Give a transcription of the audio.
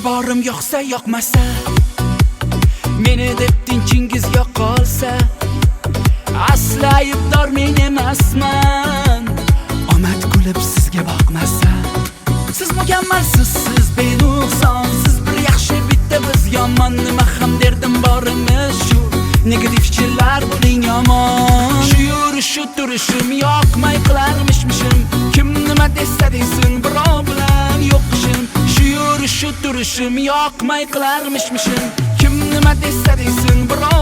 Sizga borim yoqsa yoqmasa, meni deb tinchingiz yo'qolsa, asla aybdor men emasman. Omad kulib sizga boqmasa, siz mukammalsiz, siz benuqson, siz bir yaxshi bitta biz yomon. Nima ham derdim borimiz shu, negativ fikrlar bo'ling yomon. Shu yurishi turishim yoqmay qilarmishmishim, kim nima desa desin birov bilan yo'q ishim. Shu yurishi turishim yoqmay qilarmishmishim, kim nima desa desin birov